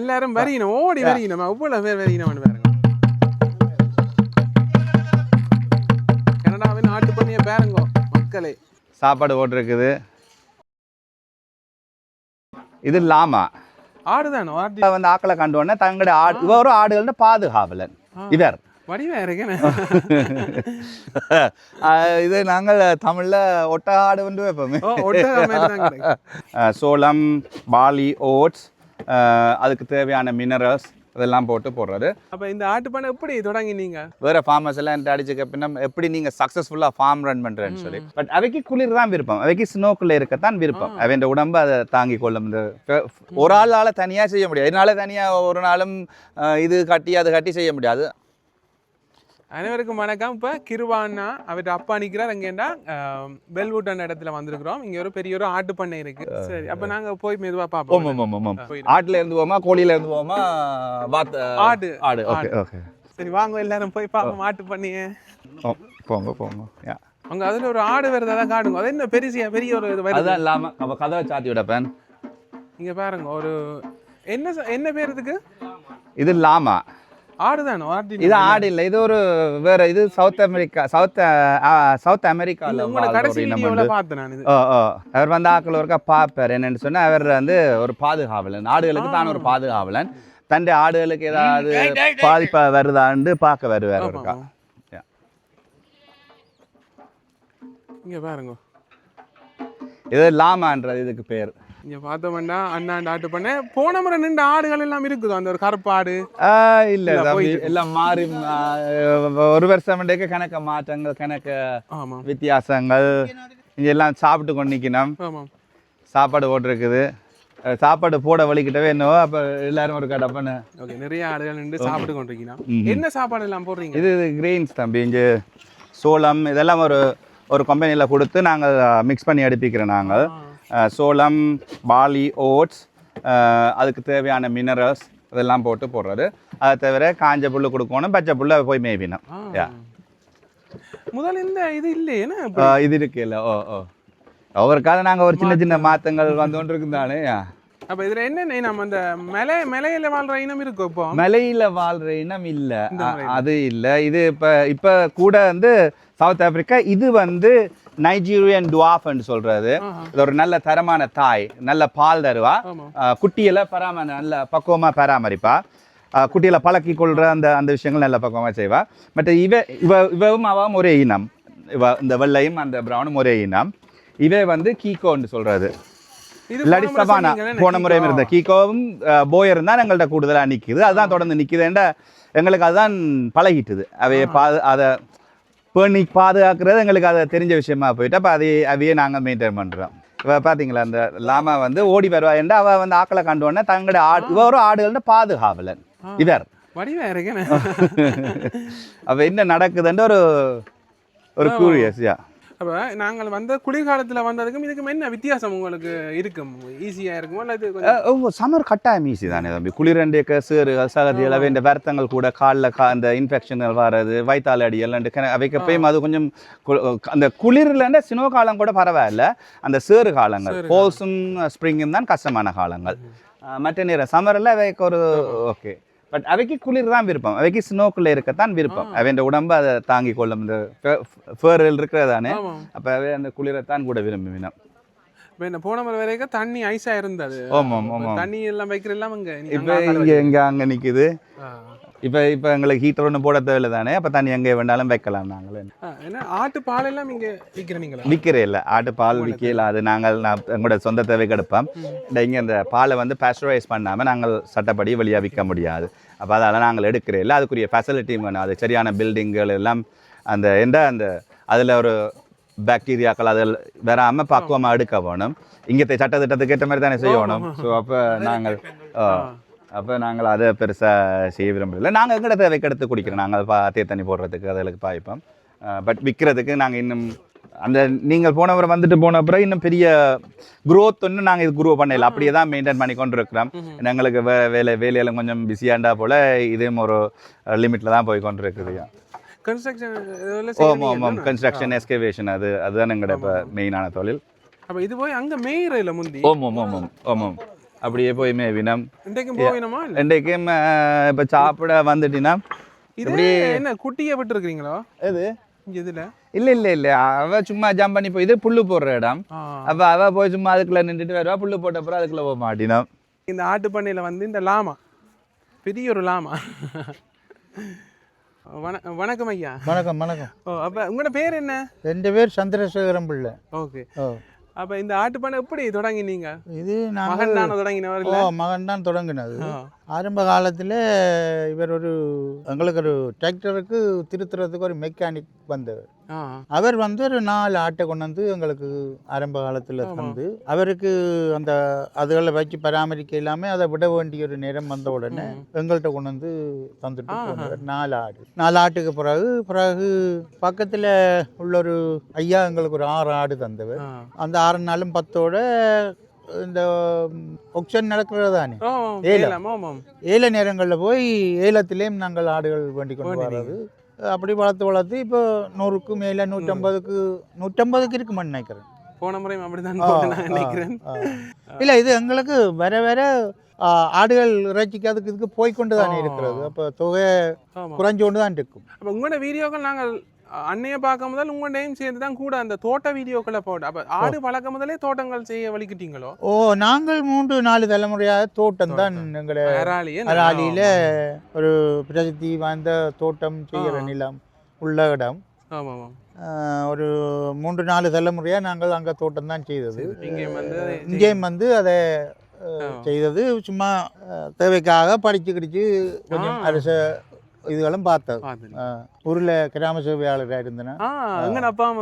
எல்லாரும் வரையணும் ஓடி வரையணும் அவ்வளவு பேர் வரையணும் பாருங்க. கனடாவின் ஆட்டு பண்ணிய பாருங்க மக்களே. சாப்பாடு போட்டிருக்குது. இது லாமா ஆடுதானோ வந்து ஆக்களை கண்டோடனே தங்களுடைய ஆடு இவரும் ஆடுகள்னு பாதுகாவலன் இவர் வடிவா இருக்கேன். இது நாங்கள் தமிழ்ல ஒட்ட ஆடு வந்து வைப்போமே. சோளம், பார்லி, ஓட்ஸ், அதுக்கு தேவையான மினரல்ஸ் இதெல்லாம் போட்டு போடுறது. அப்போ இந்த ஆட்டு பண்ணை எப்படி தொடங்கினீங்க? வேற ஃபார்மர்ஸ் எல்லாம் என்கிட்ட அடிச்சுக்க பின்னா எப்படி நீங்க சக்சஸ்ஃபுல்லா ஃபார்ம் ரன் பண்றேன்னு சொல்லி. பட் அவைக்கு குளிர் தான் விருப்பம், அவைக்கு ஸ்னோக்குள்ள இருக்கத்தான் விருப்பம். அவன் உடம்பு அதை தாங்கி கொள்ளும். ஒரு ஆளால தனியா செய்ய முடியாது. இதனால தனியா ஒரு நாளும் இது கட்டி அது கட்டி செய்ய முடியாது. அனைவருக்கும் வணக்கம். இப்போ கிருவானா அவர்கிட்ட அப்பா நிற்கிறார். அங்கேண்டா பெல்வுட் அந்த இடத்துல வந்திருக்கிறோம். இங்கே ஒரு பெரிய ஒரு ஆட்டு பண்ணை இருக்கு. சரி, அப்போ நாங்கள் போய் மெதுவாக பார்ப்போம். ஆட்டுல இருந்து போமா, கோழியில இருந்து போமா, ஆடு ஆடு. ஓகே ஓகே, சரி வாங்க எல்லாரும் போய் பார்ப்போம் ஆட்டு பண்ணியே. போங்க போங்க. அங்கே அதில் ஒரு ஆடு வருது, அதான் காடுங்க. அது என்ன பெரிய ஒரு இது வருது. அதான் இல்லாமல் நம்ம கதவை சாத்தி விடப்பேன். இங்கே பாருங்க ஒரு என்ன பேர் இதுக்கு? இது லாமா ஆடுதானோ? இது ஆடு இல்லை, இது ஒரு வேற. இது சவுத் அமெரிக்காவில் அவர் வந்து ஆக்கள் ஒருக்கா பார்ப்பார். என்னன்னு சொன்னா அவர் வந்து ஒரு பாதுகாவலன், ஆடுகளுக்கு தான் ஒரு பாதுகாவலன். தன்னுடைய ஆடுகளுக்கு ஏதாவது பாதிப்பா வருதான்னு பார்க்க வருவார் இருக்கா. இங்க பாருங்க, இது லாமான்றது இதுக்கு பேர். இங்க பார்த்தோம்னா அண்ணாண்டு ஆட்டு பண்ண போன முறை நின்று ஆடுகள் எல்லாம் இருக்குது. அந்த ஒரு கருப்பாடு இல்ல எல்லாம் மாறி ஒரு வருஷம் கணக்க மாற்றங்கள், கணக்க வித்தியாசங்கள். இங்க எல்லாம் சாப்பிட்டு கொண்டு நிக்கணும். சாப்பாடு போட்டிருக்குது. சாப்பாடு போட வலிக்கிட்டவே என்னவோ அப்ப எல்லாரும் ஒரு கடப்பன்னு நிறைய ஆடுகள் நின்று சாப்பிட்டு கொண்டிருக்கணும். என்ன சாப்பாடு எல்லாம் போடுறீங்க? இது கிரெயின்ஸ் தம்பி. இங்க சோளம் இதெல்லாம் ஒரு கம்பெனியில கொடுத்து நாங்கள் மிக்ஸ் பண்ணி எடுப்பிக்கிறோம். நாங்கள் சோளம், பார்லி, ஓட்ஸ், அதுக்கு தேவையான மினரல்ஸ் இதெல்லாம் போட்டு போடுறது. அதை தவிர காஞ்ச புல்லு கொடுக்கணும், பச்சை புல்ல போய் மேய்வினோம். முதல்ல இந்த இது இல்லையே இது இருக்கு இல்லை. ஒவ்வொருக்காக நாங்கள் ஒரு சின்ன சின்ன மாற்றங்கள் வந்து கொண்டு இருக்குதானே. அப்ப இதுல என்ன நம்ம அந்த மலையில வாழ்ற இனம் இருக்கு. இப்போ மலையில வாழ்ற இனம் இல்ல, அது இல்ல. இது இப்ப கூட வந்து சவுத் ஆப்பிரிக்கா. இது வந்து நைஜீரியன் டுவாஃப்னு சொல்றது. இது ஒரு நல்ல தரமான தாய், நல்ல பால் தருவா. குட்டியில நல்ல பக்குவமா பராமரிப்பா. குட்டியில பழக்கி கொள்ற அந்த விஷயங்கள் நல்ல பக்குவமா செய்வா. மற்ற இவவும் அவாவும் ஒரே இனம். இந்த வெள்ளையும் அந்த பிரவுனும் ஒரே இனம். இவே வந்து கீகோன்னு சொல்றது. இல்லாடி சபானா போன முறையும் இருந்த கீகோவும் போயரும் தான் எங்கள்கிட்ட கூடுதலாக நிற்குது. அதுதான் தொடர்ந்து நிற்குதுன்ற எங்களுக்கு அதுதான் பழகிட்டுது. அதை பேணி பாதுகாக்கிறது எங்களுக்கு அதை தெரிஞ்ச விஷயமா போயிட்டு அப்போ அதையே நாங்கள் மெயின்டைன் பண்ணுறோம். இப்போ பார்த்தீங்களா அந்த லாமா வந்து ஓடி வருவா என்று அவள் வந்து ஆக்களை கண்டோடனே தங்களுடைய இவரும் ஆடுகள்னு பாதுகாவலன் இவர் வடிவா இருக்கேன். அப்போ என்ன நடக்குதுன்ற ஒரு கூரியஸ்யா. அப்போ நாங்கள் வந்து குளிர்காலத்தில் வந்ததுக்கும் இதுக்கும் என்ன வித்தியாசம் உங்களுக்கு இருக்கும்? ஈஸியாக இருக்குமோ இல்லை சம்மர் கட்டாயம் ஈஸி தானே தம்பி. குளிரண்டேக்க சேறுகள் சகதிகள் அவை இந்த வருத்தங்கள் கூட காலில் அந்த இன்ஃபெக்ஷன்கள் வர்றது, வயிற்றால் அடி எல்லாம் அவைக்கப்பையும் அது கொஞ்சம் அந்த குளிர்லன்னா சினோ காலம் கூட பரவாயில்ல. அந்த சேறு காலங்கள் ஃபோல்ஸும் ஸ்ப்ரிங்கும் தான் கஷ்டமான காலங்கள். மற்ற நேரம் சம்மரில் அவைக்கு ஒரு ஓகே. பட் அவைக்கு குளிர் தான் விருப்பம், அவைக்கு ஸ்னோக்குள்ள இருக்கத்தான் விருப்பம். அவன் உடம்பு அதை தாங்கி கொள்ளும். இந்த ஃபேரில் இருக்கிறதானே அப்போ அவை அந்த குளிரைத்தான் கூட விரும்பினோம். இப்போ இந்த போன முறை வரைக்கும் தண்ணி ஐஸாக இருந்தது. தண்ணி எல்லாம் வைக்கிற எல்லாம் இப்போ இங்கே அங்கே நிற்குது. இப்போ எங்களுக்கு ஹீட்டர் ஒன்று போட தேவையில்லை தானே. அப்போ தண்ணி எங்கே வேணாலும் வைக்கலாம். நாங்கள் ஏன்னா ஆட்டு பால் எல்லாம் இங்கே விற்கிறீங்களா? விற்கிறே இல்லை, ஆட்டு பால் விற்கல. அது எங்களோட சொந்த தேவைக்கு எடுப்போம். இங்கே அந்த பாலை வந்து பாஸ்டரைஸ் பண்ணாமல் நாங்கள் சட்டப்படி வெளியாக விற்க முடியாது. அப்போ அதெல்லாம் நாங்கள் எடுக்கிறே இல்லை. அதுக்குரிய ஃபெசிலிட்டியும் வேணும். அது சரியான பில்டிங்கள் எல்லாம் அந்த அதில் ஒரு பாக்டீரியாக்கள் அதில் வராமல் பக்குவமாக எடுக்க வேணும். இங்கே சட்டத்திட்டத்துக்கு ஏற்ற மாதிரி தானே செய்யணும். ஸோ அப்போ நாங்கள் அதை பெருசாக செய்ய விரும்பல. நாங்கள் எங்கட தேவைக்கு எடுத்து குடிக்கிறோம். நாங்கள் தண்ணி போடுறதுக்கு அதுகளுக்கு பாய்ப்போம். பட் விற்கிறதுக்கு நாங்கள் இன்னும் அந்த நீங்கள் போனவரை வந்துட்டு போன அப்புறம் இன்னும் பெரிய குரோத் ஒன்று நாங்கள் இது குரோ பண்ணல. அப்படியே தான் மெயின்டைன் பண்ணி கொண்டு இருக்கிறோம். எங்களுக்கு வேலையெல்லாம் கொஞ்சம் பிஸியாண்டா போல் இதுவும் ஒரு லிமிட்டில் தான் போய் கொண்டு இருக்குது. கன்ஸ்ட்ரக்ஷன் எஸ்கவேஷன் அதுதான் எங்களோட இப்போ மெயினான தொழில். அப்போ இது போய் அங்கே மேய்றல முந்தி. ஓம். அப்படியே போய் மேவினம். இன்றைக்கும் போவினமா இல்லை? இன்றைக்கும் இப்போ சாப்பிட வந்துட்டினா இது என்ன குட்டியை விட்டுருக்கீங்களோ? எது இதுல இல்ல அவ சும்மா ஜம்ப் பண்ணி போய் இது புல்லு போடுற இடம். அப்ப அவ போய் சும்மா அதுக்குள்ள நின்றுட்டு வருவா. புல்லு போட்ட அப்புறம் அதுக்குள்ள போக மாட்டினோம். இந்த ஆட்டு பண்ணையில வந்து இந்த லாமா பெரிய ஒரு லாமா. வணக்கம் ஐயா. வணக்கம் வணக்கம். அப்ப உங்களோட பேர் என்ன? என் பேர் சந்திரசேகரம் பிள்ளை. ஓகே. அப்ப இந்த ஆட்டு பண்ணை எப்படி தொடங்கினீங்க? இது மகன் தான் தொடங்கினவர் இல்ல? மகன் தான் தொடங்கினது. ஆரம்ப காலத்தில் இவர் எங்களுக்கு ஒரு டிராக்டருக்கு திருத்துறதுக்கு ஒரு மெக்கானிக் வந்தவர். அவர் வந்து ஒரு 4 ஆட்டை கொண்டு வந்து எங்களுக்கு ஆரம்ப காலத்தில் தந்து, அவருக்கு அந்த அதுகளை வச்சு பராமரிக்க எல்லாமே அதை விட வேண்டிய ஒரு நேரம் வந்த உடனே எங்கள்கிட்ட கொண்டு வந்து தந்துட்டு போனவர். 4 ஆட்டுக்கு பிறகு பக்கத்தில் உள்ள ஒரு ஐயா எங்களுக்கு ஒரு 6 ஆடு தந்தவர். அந்த 6 நாளும் 10ஓட இந்த ஆக்ஷன் நடக்கிறது தானே, ஏல நேரங்களில் போய் ஏலத்திலேயும் நாங்கள் ஆடுகள் வேண்டி கொண்டு வர்றது. அப்படி வளர்த்து இப்போ 100க்கு மேலே 150க்கு இருக்குமான்னு நினைக்கிறேன். போன முறையும் அப்படிதான் நினைக்கிறேன். இல்லை, இது எங்களுக்கு வர ஆடுகள் இறைச்சிக்கு அதுக்கு இதுக்கு போய்கொண்டு தானே இருக்கிறது. அப்போ தொகை குறைஞ்சு கொண்டு தான் இருக்கும். அப்போ உங்களோட வீடியோக்கள் நாங்கள் அன்னைய பார்க்க முதல் உங்கள்டையும் சேர்ந்து தான் கூட அந்த தோட்ட வீடியோக்களை போட்டு, அப்போ ஆடு பழக்க முதலே தோட்டங்கள் செய்ய வலிக்கிட்டீங்களோ? நாங்கள் 3-4 தலைமுறையாக தோட்டம் தான் எங்களை அராலியில் ஒரு பிரசித்தி வாய்ந்த தோட்டம் செய்கிற நிலம் உள்ள இடம். ஒரு 3-4 தலைமுறையாக நாங்கள் அங்கே தோட்டம் தான் செய்தது. இங்கேயும் வந்து அதை செய்தது சும்மா தேவைக்காக படிச்சு கிடிச்சு கொஞ்சம் அரச இதுகளும் பார்த்தது. ஊரில் கிராம சேவையாளராக இருந்தேன்.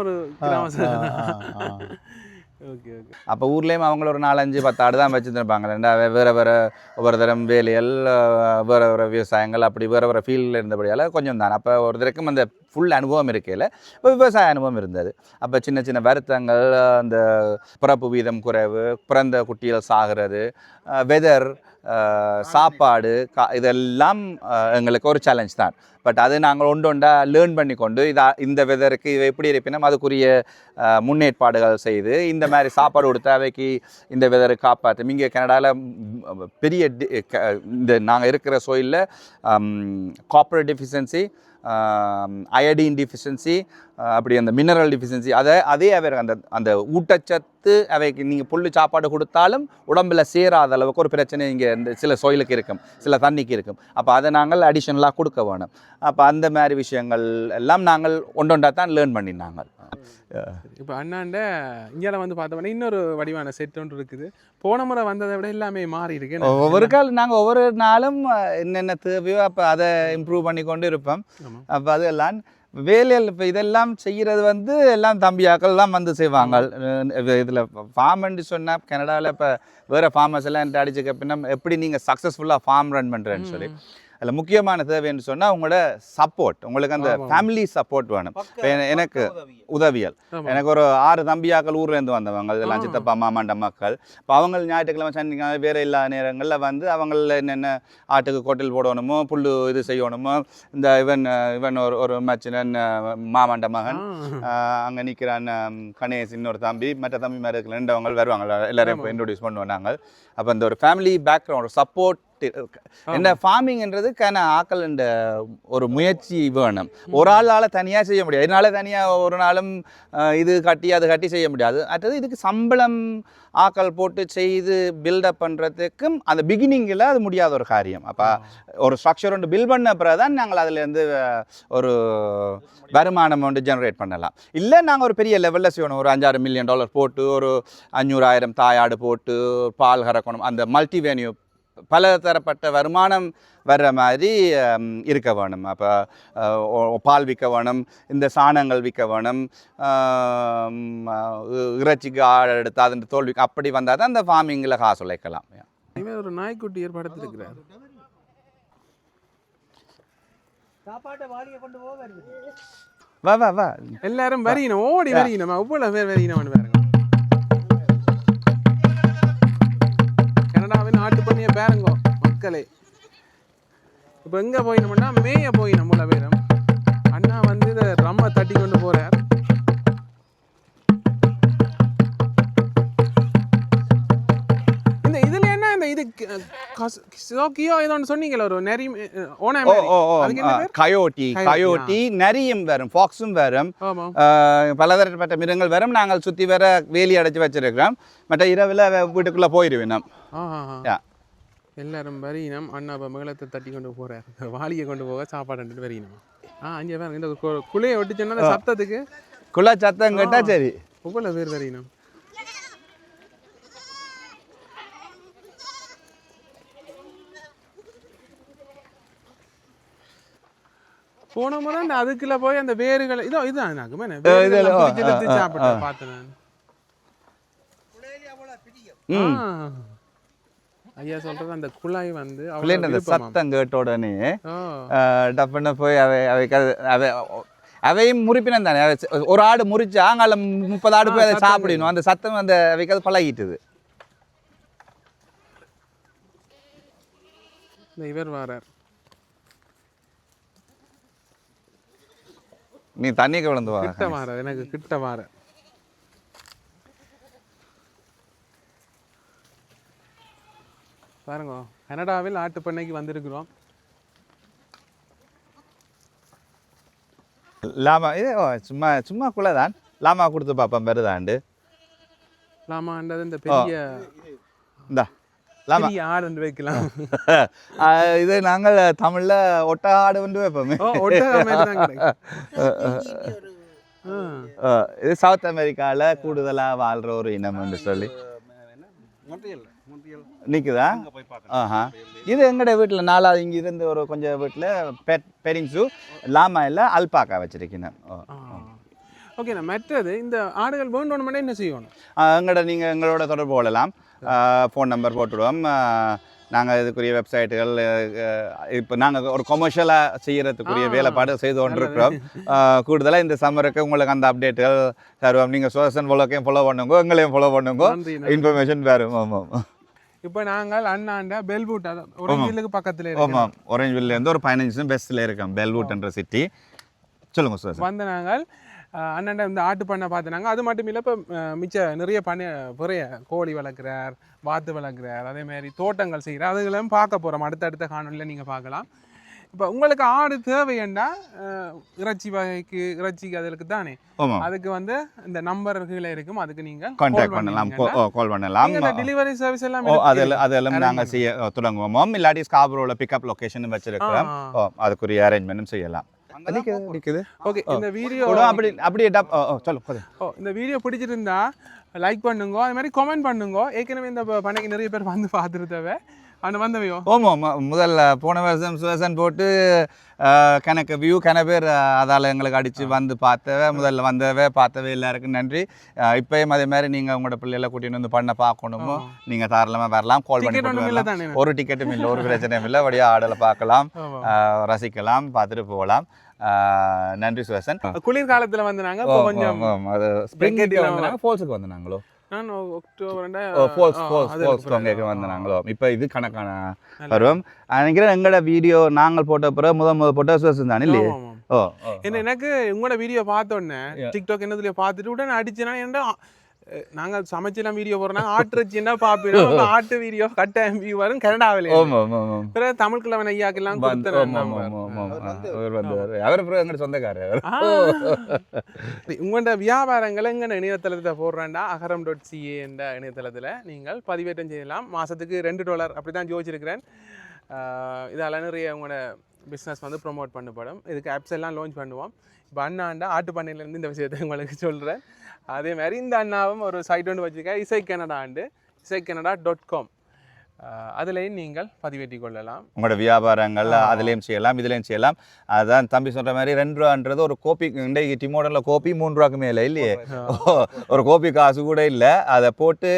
ஒரு கிராம சேவை. அப்போ ஊர்லேயும் அவங்கள ஒரு 4-5-10 ஆடு தான் வச்சுருப்பாங்க. வேறு ஒவ்வொரு தரம் வேலைகள், வேறு விவசாயங்கள், அப்படி வேறு ஃபீல்டில் இருந்தபடியால் கொஞ்சம் தான். அப்போ ஒரு தரக்கும் அந்த ஃபுல் அனுபவம் இருக்கையில் இப்போ விவசாய அனுபவம் இருந்தது. அப்போ சின்ன சின்ன வருத்தங்கள், அந்த பிறப்பு வீதம் குறைவு, பிறந்த குட்டிகள் சாகிறது, வெதர், சாப்பாடு, இதெல்லாம் எங்களுக்கு ஒரு சேலஞ்ச் தான். பட் அது நாங்கள் ஒன்றா லேர்ன் பண்ணி கொண்டு இந்த வெதருக்கு இவை எப்படி இருப்பினும் அதுக்குரிய முன்னேற்பாடுகள் செய்து இந்த மாதிரி சாப்பாடு கொடுத்தா அவைக்கு இந்த வெதருக்கு காப்பாற்றும். இங்கே கனடாவில் பெரிய இந்த நாங்கள் இருக்கிற சோயிலில் காப்பர் டெஃபிஷியன்சி, அயடின் டிஃபிஷியன்சி, அப்படி அந்த மினரல் டிஃபிஷியன்சி, அதே அவர் அந்த ஊட்டச்சத்து அவைக்கு நீங்கள் புல்லு சாப்பாடு கொடுத்தாலும் உடம்பில் சேராத அளவுக்கு ஒரு பிரச்சனை இங்கே இந்த சில சோயிலுக்கு இருக்கும், சில தண்ணிக்கு இருக்கும். அப்போ அதை நாங்கள் அடிஷனலாக கொடுக்க வேணும். அப்போ அந்த மாதிரி விஷயங்கள் எல்லாம் நாங்கள் ஒன்றொன்றா தான் லேர்ன் பண்ணினாங்க. இப்போ அண்ணாண்ட இங்கே வந்து பார்த்தோம்னா இன்னொரு வடிவான செட் ஒன்று இருக்குது. போன முறை வந்ததை விட எல்லாமே மாறி இருக்கு. ஒவ்வொரு கால் நாங்கள் ஒவ்வொரு நாளும் என்னென்ன தேவையோ அப்போ அதை இம்ப்ரூவ் பண்ணி கொண்டு இருப்போம். அப்போ அது எல்லாம் வேலையில் இப்போ இதெல்லாம் செய்கிறது வந்து எல்லாம் தம்பியாக்கள்லாம் வந்து செய்வாங்க. இதில் ஃபார்ம்னு சொன்னால் கனடாவில் இப்போ வேறு ஃபார்மர்ஸ் எல்லாம் அடிச்சுக்க பின்ன எப்படி நீங்கள் சக்ஸஸ்ஃபுல்லாக ஃபார்ம் ரன் பண்ணுறேன்னு சொல்லி அதில் முக்கியமான தேவைன்னு சொன்னால் உங்களோட சப்போர்ட், உங்களுக்கு அந்த ஃபேமிலி சப்போர்ட் வேணும். இப்போ எனக்கு உதவியல், எனக்கு ஒரு 6 தம்பியாக்கள் ஊர்லேருந்து வந்தவங்க, இதெல்லாம் சித்தப்பா மாமாண்ட மக்கள். இப்போ அவங்க ஞாயிற்றுக்கிழமை சனிக்கிழமை வேறு இல்லாத நேரங்களில் வந்து அவங்கள என்னென்ன ஆட்டுக்கு கொட்டில் போடணுமோ, புல்லு இது செய்யணுமோ, இந்த இவன் ஒரு மச்சினன் மாமாண்ட மகன், அங்கே நிற்கிறான் கணேஷ், இன்னொரு தம்பி, மற்ற தம்பி மாதிரி இருக்கிற 2 அவங்க வருவாங்க, எல்லாரையும் இப்போ இன்ட்ரோடியூஸ் பண்ணுவோம் நாங்கள். அப்போ இந்த ஒரு ஃபேமிலி பேக்ரவுண்ட், ஒரு சப்போர்ட் என்ன ஃபார்மிங்ன்றது ஆக்கள் என்ற ஒரு முயற்சி வேணும். ஒரு ஆளால் தனியாக செய்ய முடியாது. இதனால தனியாக ஒரு நாளும் இது கட்டி அது கட்டி செய்ய முடியாது. அடுத்தது இதுக்கு சம்பளம் ஆக்கள் போட்டு செய்து பில்டப் பண்ணுறதுக்கும் அந்த பிகினிங்கில் அது முடியாத ஒரு காரியம். அப்போ ஒரு ஸ்ட்ரக்சர் ஒன்று பில்ட் பண்ண பிறகு தான் நாங்கள் அதுலேருந்து ஒரு வருமானம் ஒன்று ஜென்ரேட் பண்ணலாம். இல்லை நாங்கள் ஒரு பெரிய லெவலில் செய்யணும், ஒரு $5-6 மில்லியன் போட்டு ஒரு 500,000 தாயாடு போட்டு பால் கறக்கணும், அந்த மல்டிவேன்யூ பல தரப்பட்ட வருமானம் வர்ற மாதிரி இருக்க வேணும். அப்போ பால் விற்க வேணும், இந்த சாணங்கள் விற்க வேணும், இறைச்சிக்கு ஆடு எடுத்து அதன் தோல் விற்க, அப்படி வந்தால் தான் அந்த ஃபார்மிங்கில் காசு உழைக்கலாம். ஒரு நாய்க்குட்டி ஏற்படுத்திருக்கிறார். வா வா வா எல்லாரும் வரீனம், ஓடி வரீனம், அவ்வளோ பேர் வரீனம் பாருங்க. கனடாவின் ஆட்டு பண்ணிய பேருங்கோ மக்களே. இப்போ எங்கே போயினோம்னா மேய போயினோம் போல பேரும். அண்ணா வந்து இதை ரம்ம தட்டி கொண்டு போகிறார். இந்த இதில் என்ன இந்த இது சிசோக்கியோ ஏதோ ஒன்று சொன்னீங்களா ஒரு நரி ஓனா அதுக்கு என்ன பேர்? கயோட்டி நரியும் வரும், ஃபாக்ஸும் வரும், ஆமாம். பலதரப்பட்ட மிருகங்கள் வரும். நாங்கள் சுற்றி வர வேலி அடைச்சி வச்சிருக்கிறோம். மற்ற இரவில் வீட்டுக்குள்ளே போயிடுவேன் நாம். எல்லாரும் வரையினம். அண்ணா இப்போ மேளத்தை தட்டி கொண்டு போகிறார், வாளியை கொண்டு போக சாப்பாடு வரையினம். அங்கே வேறு இந்த குழையை ஒட்டிச்சோன்னா சத்தத்துக்கு குள்ள சத்தம் கேட்டால் சரி ஒவ்வொரு பேர் வரையினம். போன முறை அந்த அதுக்குள்ள போய் அந்த வேர்கள் இதோ இதுதான் சாப்பிட்டு பார்த்தேன். ஐயா சொல்றது அந்த குழாய் வந்து அந்த சத்தம் கேட்ட உடனே டப்புன்னு போய் அவையும் முறிப்பினம் தானே. ஒரு ஆடு முறிச்சா அங்கால 30 ஆடு போய் அதை சாப்பிடணும். அந்த சத்தம் அந்த அவைக்கு பழகிட்டுது. இவர் வாரார். நீ தண்ணிக்கு விழுந்து வா. கிட்ட வார, எனக்கு கிட்ட வார. பாருங்க, கனடாவில் ஆட்டு பண்ணைக்கு வந்திருக்கிறோம். லாமா இது சும்மா சும்மா குள்ளதான். லாமா கொடுத்து பார்ப்போம் வருதாண்டு. லாமான்றது இந்த பெரிய இந்தா லாமா ஆடு வைக்கலாம். இது நாங்கள் தமிழ்ல ஒட்ட ஆடு வந்து வைப்போமே. இது சவுத் அமெரிக்கால கூடுதலா வாழ்ற ஒரு இனம் என்று சொல்லி நிக்குதா? இது எங்கட வீட்டுல 4வது இங்க இருந்து ஒரு கொஞ்சம் வீட்டுல பெரிங்ஸு லாமா இல்ல அல்பாக்கா வச்சிருக்கேன். ஓகே, மற்றது இந்த ஆடுகள் வேண்டோன்னு என்ன செய்யணும்? நீங்க எங்களோட தொடர்பு கொள்ளலாம். ஃபோன் நம்பர் போட்டுடுவோம். நாங்கள் இதுக்குரிய வெப்சைட்டுகள் இப்போ நாங்கள் ஒரு கொமர்ஷியலாக செய்கிறதுக்குரிய வேலைப்பாடு செய்து கொண்டிருக்கிறோம். கூடுதலாக இந்த சம்மருக்கு உங்களுக்கு அந்த அப்டேட்டுகள் தருவோம். நீங்கள் சோசன் ஃபாலோக்கையும் ஃபாலோ பண்ணுங்க, எங்களையும் ஃபாலோ பண்ணுங்க, இன்ஃபர்மேஷன் வரும். ஆமாம். இப்போ நாங்கள் அண்ணாண்ட பெல்வூட் ஒரேஞ்சிலுக்கு பக்கத்தில் ஆமாம், ஒரேஞ்சிலேருந்து ஒரு 15 நிமிஷம் பெஸ்ட்டில் இருக்கோம் பெல்வூட்ன்ற சிட்டி. சொல்லுங்கள் சார். வந்து நாங்கள் அண்ணாண்ட இந்த ஆட்டு பண்ணை பார்த்துனாங்க. அது மட்டும் இல்லை, இப்போ நிறைய நிறைய கோழி வளர்க்குறார், வாத்து வளர்க்குறார், அதேமாதிரி தோட்டங்கள் செய்கிறார். அதுகளும் பார்க்க போகிறோம். அடுத்தடுத்த காணொலியில் நீங்கள் பார்க்கலாம். இப்போ உங்களுக்கு ஆடு தேவையண்டா இறைச்சிக்கு அதுக்கு தானே, அதுக்கு வந்து இந்த நம்பர்கள் இருக்கும், அதுக்கு நீங்கள் கான்டாக்ட் பண்ணலாம், கால் பண்ணலாம். டெலிவரி சர்வீஸ் எல்லாம் அதெல்லாம் நாங்கள் செய்ய தொடங்குவோம். இல்லாட்டி ஸ்காப்ரோவில் பிக்கப் லொக்கேஷன் வச்சிருக்கிறோம், அதுக்குரிய அரேஞ்ச்மெண்ட்டும் செய்யலாம். ஓகே, இந்த வீடியோ இந்த வீடியோ பிடிச்சிருந்தா லைக் பண்ணுங்க, அது மாதிரி கமெண்ட் பண்ணுங்க. ஏற்கனவே இந்த பண்ணைக்கு நிறைய பேர் வந்து பார்த்துருத்தவ வந்தவையோ. ஆமாம், முதல்ல போன வருஷம் சுவேசன் போட்டு கணக்கு வியூ பேர் அதால் எங்களுக்கு அடித்து வந்து முதல்ல பார்த்தவே எல்லாருக்கும் நன்றி. இப்போயும் அதே மாதிரி நீங்கள் உங்களோட பிள்ளைகளை கூட்டின்னு வந்து பண்ண பார்க்கணுமோ நீங்கள் தாராளமாக வரலாம். கால் பண்ணி ஒரு டிக்கெட்டும் இல்லை, ஒரு பிரச்சனையும் இல்லை. வழியாக ஆடலை பார்க்கலாம், ரசிக்கலாம், பார்த்துட்டு போகலாம். நன்றி சுவேசன். குளிர்காலத்தில் வந்து நாங்கள் கொஞ்சம் ஃபால்ஸுக்கு வந்து நாங்களோ நான் அக்டோபர் வந்தாங்களோ. இப்போ இது கணக்கான பருவம் நினைக்கிறேன். எங்களோட வீடியோ நாங்கள் போட்ட பிறகு முதல் போட்ட சுவேசன் தானே இல்லையே? எனக்கு உங்களோட வீடியோ பார்த்தோன்னே டிக்டாக் என்னதுல பார்த்துட்டு உடனே அடிச்சேன்னா ஏன்டா நாங்கள் சமைச்செல்லாம் வீடியோ போடுறோம், ஆட்டுச்சின்னா பார்ப்போம். ஆட்டு வீடியோ கட்டாயம் வியூ வரும் கனடாவிலே. பிறகு தமிழ் கிழவன் ஐயாக்கெல்லாம் சொந்தக்காரர். உங்களோட வியாபாரங்களை எங்க இணையதளத்தை போடுறேன்டா அகரம்.ca என்ற இணையதளத்தில் நீங்கள் பதிவேற்றம் செய்யலாம். மாதத்துக்கு $2 அப்படி தான் யோசிச்சிருக்கிறேன். இதால் நிறைய உங்களோட பிஸ்னஸ் வந்து ப்ரொமோட் பண்ணப்படும். இதுக்கு ஆப்ஸ் எல்லாம் லான்ச் பண்ணுவோம். இப்போ அண்ணாண்டா ஆட்டு பண்ணையிலேருந்து இந்த விஷயத்தை உங்களுக்கு சொல்கிறேன். அதே மாதிரி இந்த அண்ணாவும் ஒரு சைட் ஒன்று வச்சுருக்கேன், isaicanada.com. அதுலேயும் நீங்கள் பதிவேற்றி கொள்ளலாம். உங்களோட வியாபாரங்கள் அதுலேயும் செய்யலாம், இதுலேயும் செய்யலாம். அதுதான் தம்பி சொல்கிற மாதிரி $2 ஒரு கோப்பி. இன்றைக்கு டிமோடனில் கோப்பி $3 மேலே இல்லையே, ஒரு கோப்பி காசு கூட இல்லை. அதை போட்டு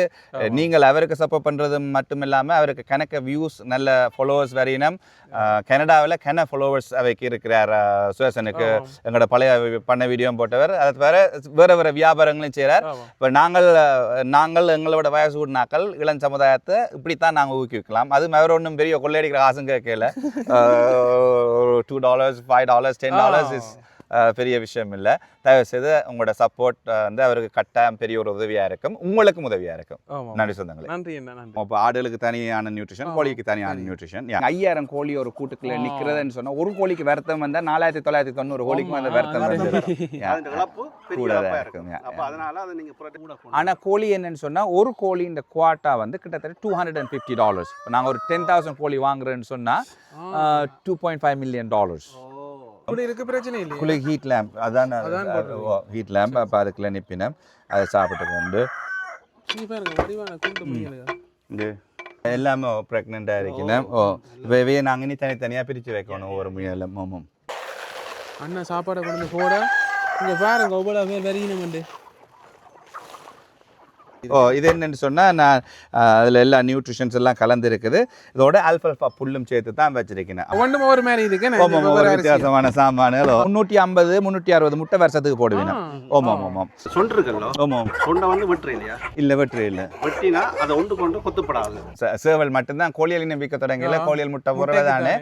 நீங்கள் அவருக்கு சப்போர்ட் பண்ணுறது மட்டும் இல்லாமல் அவருக்கு கணக்க வியூஸ், நல்ல ஃபாலோவர்ஸ் வரையினம். கனடாவில் ஃபாலோவர்ஸ் அவைக்கு இருக்கிறார் சுவேசனுக்கு. எங்களோட பழைய பண்ண வீடியோ போட்டவர். அது வேறு வியாபாரங்களையும் செய்கிறார். இப்போ நாங்கள் எங்களோட வயசு கூடினாக்கள் இளம் சமுதாயத்தை இப்படித்தான் நாங்கள் ஊக்குவிக்கலாம். அது வேற ஒன்றும் பெரிய கொள்ளையடிக்கிற காசும் கேட்கல. $2, $5, $10 இஸ் பெரிய விஷயம் இல்லை. தயவுசெய்து உங்களோட சப்போர்ட் வந்து அவருக்கு கட்டாயம் பெரிய ஒரு உதவியாக இருக்கும், உங்களுக்கும் உதவியாக இருக்கும். ஆமாம். நன்றி சொந்தங்களே. நன்றி என்ன நன்றி. இப்போ ஆடுகளுக்கு தனியான நியூட்ரிஷன், கோழிக்கு தனியான நியூட்ரிஷன். 5000 கோழி ஒரு கூட்டுக்குள்ள நிற்கிறதுன்னு சொன்னால் ஒரு கோழிக்கு வருத்தம் வந்தால் 4990 கோழிக்கு அந்த வருத்தம் கூடதான் இருக்கும். ஆனால் கோழி என்னன்னு சொன்னால் ஒரு கோழி இந்த குவாட்டா வந்து கிட்டத்தட்ட $250. இப்போ நாங்கள் ஒரு 10,000 கோழி வாங்குறேன்னு சொன்னால் $2.5 million. அப்படி இருக்க பிரச்சனை இல்லை. குளி ஹீட் லேம்ப் அதான் ஹீட் லேம்ப். அப்போ அதுக்குள்ள நிப்பினேன் அதை சாப்பிட்டு கொண்டு நீ பாருங்க வடிவான கூட்டு முடியல. இது எல்லாமே ப்ரெக்னெண்ட்டாக இருக்கணும். இவையே நாங்கள் இனி தனித்தனியாக பிரித்து வைக்கணும் ஒவ்வொரு முயலும். ஆமாம். அண்ணா சாப்பாடை கொண்டு போட இங்கே பாருங்க ஒவ்வொரு பேர் வரையினு. இது என்னன்னு சொன்னால் நான் அதில் எல்லா நியூட்ரிஷன்ஸ் எல்லாம் கலந்து இருக்குது. இதோட ஆல்ஃபல்ஃபா புல்லும் சேர்த்து தான் வச்சிருக்கேன். ஒன்றும் ஒரு மாதிரி இதுக்கு வித்தியாசமான சாமான்கள் 350 360 முட்டை வருஷத்துக்கு போடுவீங்க. ஆமாம் ஆமாம். சொல்றீங்களோ? ஆமாம். சொண்டை வந்து வெட்டுற இல்லையா? இல்லை வெட்டுற இல்லை. வெட்டினா அதை ஒன்று கொண்டு கொத்துப்படாது. சேவல் மட்டும்தான் கோழியல் இன்னும் விற்க தொடங்கல. கோழியல் முட்டை போடுறது தானே.